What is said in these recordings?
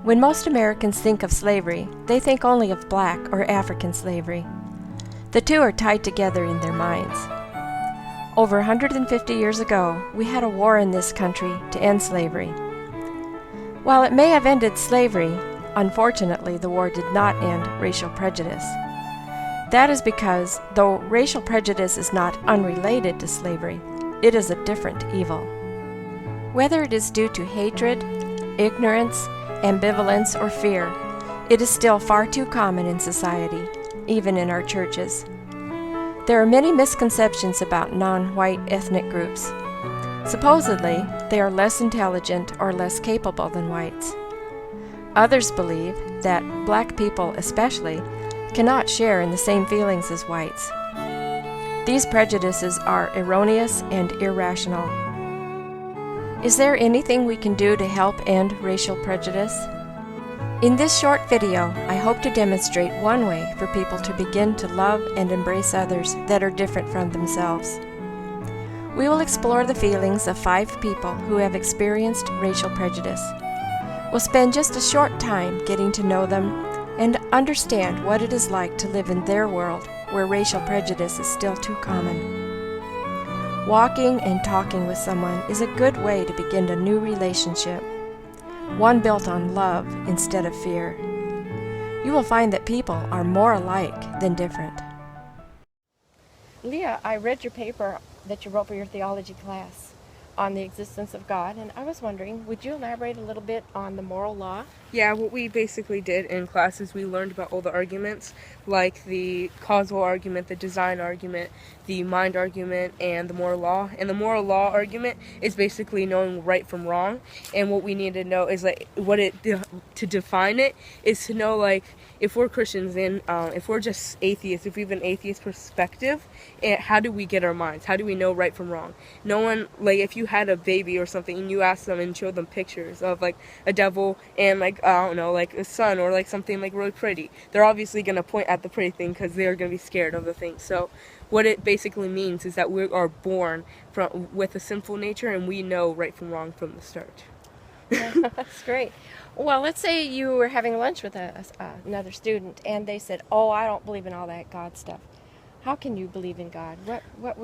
When most Americans think of slavery, they think only of black or African slavery. The two are tied together in their minds. Over 150 years ago, we had a war in this country to end slavery. While it may have ended slavery, unfortunately the war did not end racial prejudice. That is because, though racial prejudice is not unrelated to slavery, it is a different evil. Whether it is due to hatred, ignorance, ambivalence, or fear, it is still far too common in society, even in our churches. There are many misconceptions about non-white ethnic groups. Supposedly, they are less intelligent or less capable than whites. Others believe that black people especially cannot share in the same feelings as whites. These prejudices are erroneous and irrational. Is there anything we can do to help end racial prejudice? In this short video, I hope to demonstrate one way for people to begin to love and embrace others that are different from themselves. We will explore the feelings of 5 people who have experienced racial prejudice. We'll spend just a short time getting to know them and understand what it is like to live in their world where racial prejudice is still too common. Walking and talking with someone is a good way to begin a new relationship, one built on love instead of fear. You will find that people are more alike than different. Leah, I read your paper that you wrote for your theology class on the existence of God, and I was wondering, would you elaborate a little bit on the moral law? Yeah, what we basically did in class is we learned about all the arguments, like the causal argument, the design argument, the mind argument, and the moral law. And the moral law argument is basically knowing right from wrong. And what we need to know is to define it is to know, like, if we're Christians and if we're just atheists, if we have an atheist perspective, how do we get our minds? How do we know right from wrong? No one, like, if you had a baby or something and you asked them and showed them pictures of, like, a devil and, like, I don't know, like a sun or like something like really pretty, they're obviously going to point at the pretty thing because they're going to be scared of the thing. So what it basically means is that we are born with a sinful nature, and we know right from wrong from the start. That's great. Well, let's say you were having lunch with another student and they said, "Oh, I don't believe in all that God stuff." How can you believe in God?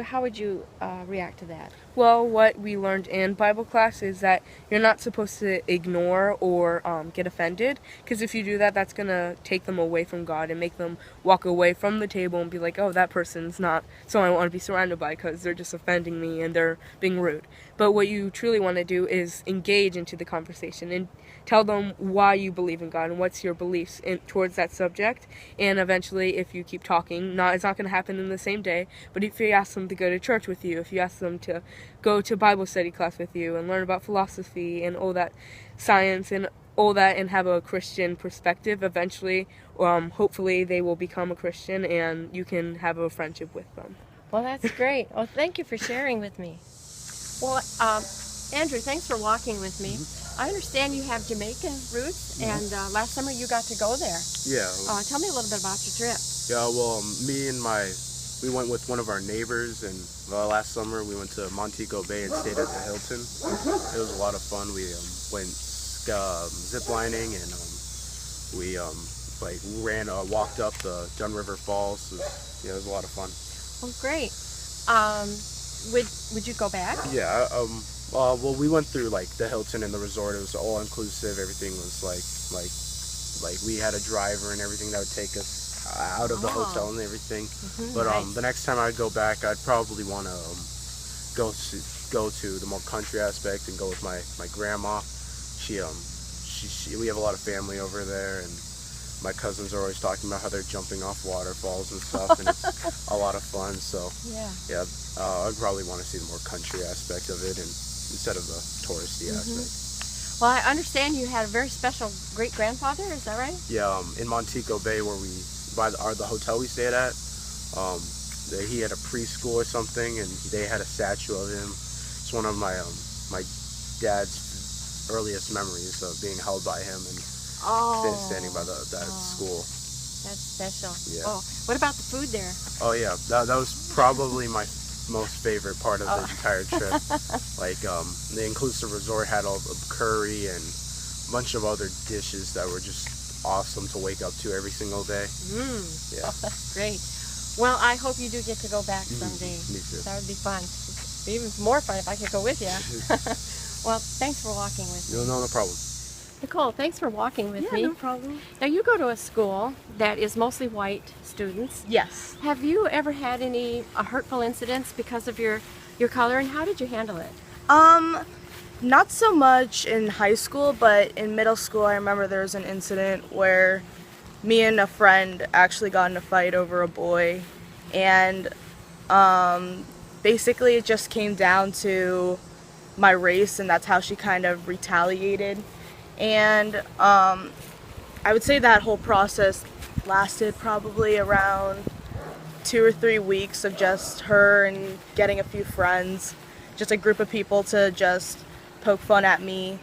How would you react to that? Well, what we learned in Bible class is that you're not supposed to ignore or get offended, because if you do that, that's going to take them away from God and make them walk away from the table and be like, oh, that person's not someone I want to be surrounded by because they're just offending me and they're being rude. But what you truly want to do is engage into the conversation and tell them why you believe in God and what's your beliefs towards that subject. And eventually, if you keep talking, it's not going to happen in the same day, but if you ask them to go to church with you, if you ask them to go to Bible study class with you and learn about philosophy and all that science and all that and have a Christian perspective, eventually, hopefully they will become a Christian and you can have a friendship with them. Well, that's great. Well, thank you for sharing with me. Well, Andrew, thanks for walking with me. I understand you have Jamaican roots, and last summer you got to go there. Yeah. Tell me a little bit about your trip. Yeah, well, we went with one of our neighbors, and last summer we went to Montego Bay and stayed at the Hilton. It was a lot of fun. We went zip lining, and we walked up the Dunn River Falls. It was a lot of fun. Oh, great. Would you go back? Yeah. Well, we went through like the Hilton and the resort. It was all inclusive. Everything was like we had a driver and everything that would take us out of the hotel and everything. But nice. The next time I'd go back, I'd probably want to go to the more country aspect and go with my grandma. We have a lot of family over there, and my cousins are always talking about how they're jumping off waterfalls and stuff, and it's a lot of fun. So yeah, I'd probably want to see the more country aspect of it instead of the touristy aspect. Well, I understand you had a very special great-grandfather, is that right? Yeah, in Montego Bay, where the hotel we stayed at, he had a preschool or something, and they had a statue of him. It's one of my dad's earliest memories of being held by him and standing by that school. That's special. Yeah. Oh, what about the food there? Oh yeah, that was probably my most favorite part of the entire trip. Like the inclusive resort had all the curry, and bunch of other dishes that were just awesome to wake up to every single day. Yeah. Oh, that's great. Well, I hope you do get to go back someday. Me too. That would be fun. It'd be even more fun if I could go with you. Well, thanks for walking with me. No problem. Nicole, thanks for walking with me. No problem. Now, you go to a school that is mostly white students. Yes. Have you ever had any hurtful incidents because of your color, and how did you handle it? Not so much in high school, but in middle school I remember there was an incident where me and a friend actually got in a fight over a boy, and basically it just came down to my race, and that's how she kind of retaliated. And I would say that whole process lasted probably around 2 or 3 weeks of just her and getting a few friends, just a group of people to just poke fun at me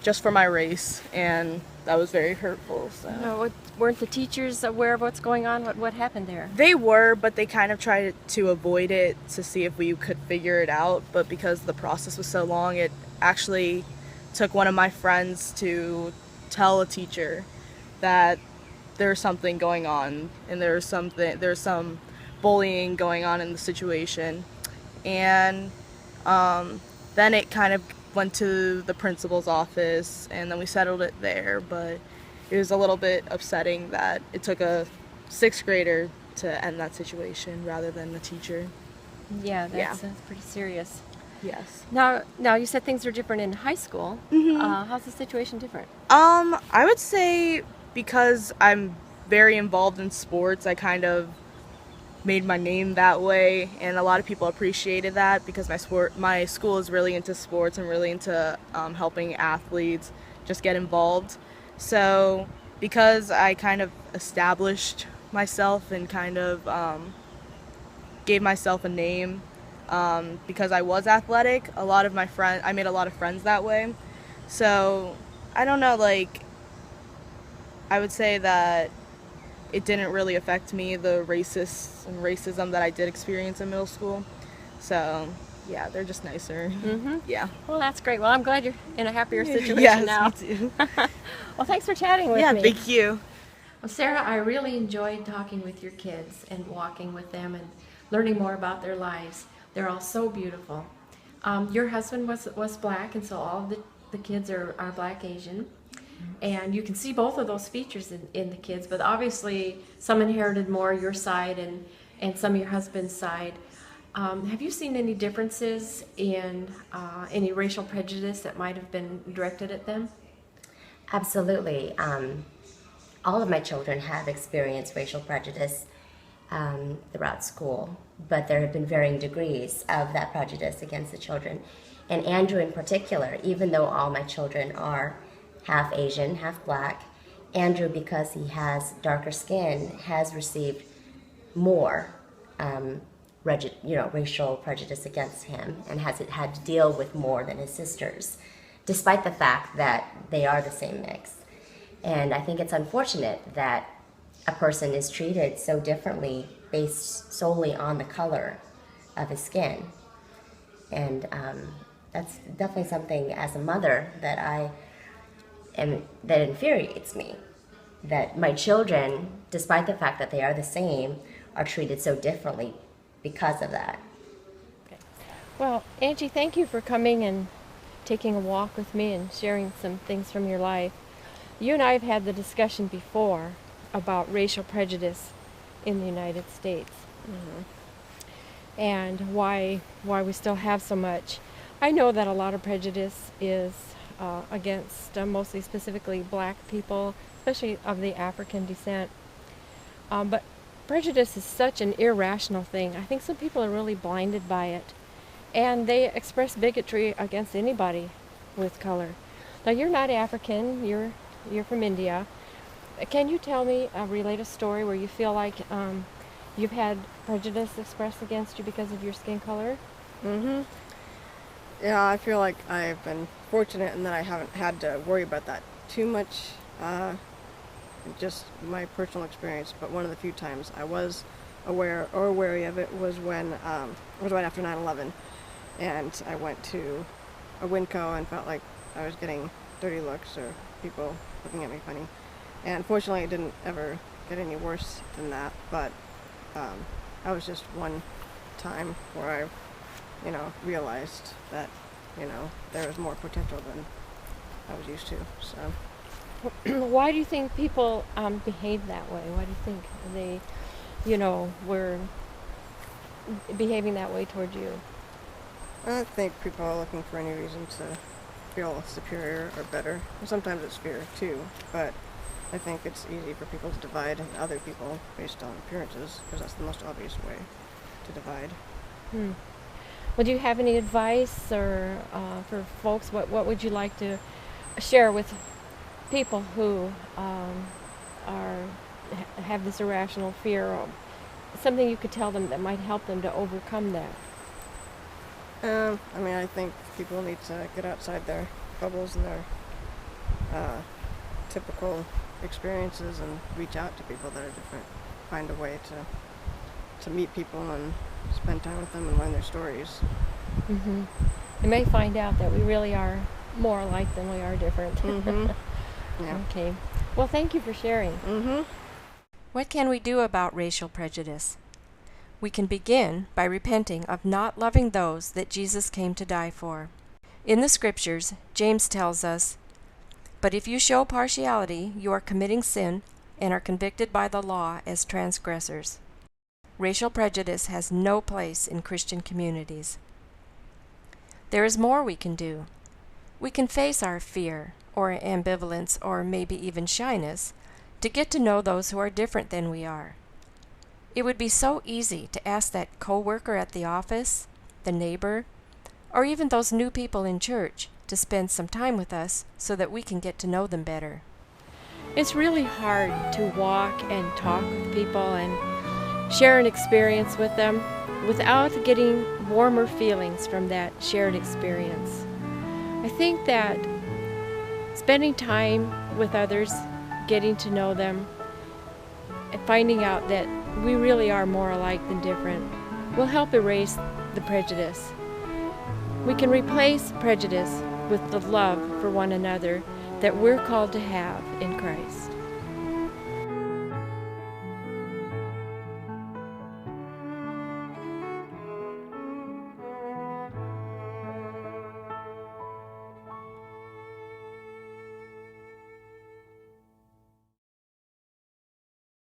just for my race, and that was very hurtful. So. No, weren't the teachers aware of what's going on? What happened there? They were, but they kind of tried to avoid it to see if we could figure it out, but because the process was so long, it actually took one of my friends to tell a teacher that there's something going on and there's some bullying going on in the situation. And then it kind of went to the principal's office, and then we settled it there, but it was a little bit upsetting that it took a 6th grader to end that situation rather than the teacher. Yeah, that's pretty serious. Yes. Now you said things are different in high school. How's the situation different? I would say because I'm very involved in sports, I kind of made my name that way, and a lot of people appreciated that because my school is really into sports and really into helping athletes just get involved. So because I kind of established myself and kind of gave myself a name, because I was athletic, I made a lot of friends that way. So I don't know, like, I would say that it didn't really affect me, the racism that I did experience in middle school. So yeah, they're just nicer. Yeah. Well, that's great. Well, I'm glad you're in a happier situation Yes, now. me too. Well, thanks for chatting with Yeah, me. thank you. Well, Sarah, I really enjoyed talking with your kids and walking with them and learning more about their lives. They're all so beautiful. Your husband was black, and so all of the kids are Black Asian. And you can see both of those features in the kids, but obviously some inherited more your side and some of your husband's side. Have you seen any differences in any racial prejudice that might have been directed at them? Absolutely. All of my children have experienced racial prejudice throughout school, but there have been varying degrees of that prejudice against the children. And Andrew in particular, even though all my children are half Asian, half black, Andrew, because he has darker skin, has received more racial prejudice against him and has had to deal with more than his sisters, despite the fact that they are the same mix. And I think it's unfortunate that a person is treated so differently based solely on the color of his skin. And that's definitely something as a mother that infuriates me, that my children, despite the fact that they are the same, are treated so differently because of that. Okay. Well, Angie, thank you for coming and taking a walk with me and sharing some things from your life. You and I have had the discussion before about racial prejudice in the United States, and why we still have so much. I know that a lot of prejudice is against mostly specifically black people, especially of the African descent. But prejudice is such an irrational thing. I think some people are really blinded by it, and they express bigotry against anybody with color. Now, you're not African, you're from India. Can you tell me, relate a story where you feel like you've had prejudice expressed against you because of your skin color? Yeah, I feel like I've been fortunate in that I haven't had to worry about that too much, just my personal experience. But one of the few times I was aware or wary of it was when it was right after 9/11, and I went to a Winco and felt like I was getting dirty looks or people looking at me funny. And fortunately, it didn't ever get any worse than that. But that was just one time where I, realized that, there was more potential than I was used to. So. Why do you think people behave that way? Why do you think they, were behaving that way toward you? I think people are looking for any reason to feel superior or better. And sometimes it's fear too, but I think it's easy for people to divide other people based on appearances, because that's the most obvious way to divide. Well, do you have any advice or for folks? What would you like to share with people who have this irrational fear, or something you could tell them that might help them to overcome that? I think people need to get outside their bubbles and their typical experiences and reach out to people that are different. Find a way to meet people and spend time with them and learn their stories. Mm-hmm. You may find out that we really are more alike than we are different. Mm-hmm. Yeah. Okay. Well, thank you for sharing. Mm-hmm. What can we do about racial prejudice? We can begin by repenting of not loving those that Jesus came to die for. In the Scriptures, James tells us, "But if you show partiality, you are committing sin and are convicted by the law as transgressors." Racial prejudice has no place in Christian communities. There is more we can do. We can face our fear, or ambivalence, or maybe even shyness, to get to know those who are different than we are. It would be so easy to ask that coworker at the office, the neighbor, or even those new people in church to spend some time with us so that we can get to know them better. It's really hard to walk and talk with people and share an experience with them without getting warmer feelings from that shared experience. I think that spending time with others, getting to know them, and finding out that we really are more alike than different will help erase the prejudice. We can replace prejudice with the love for one another that we're called to have in Christ.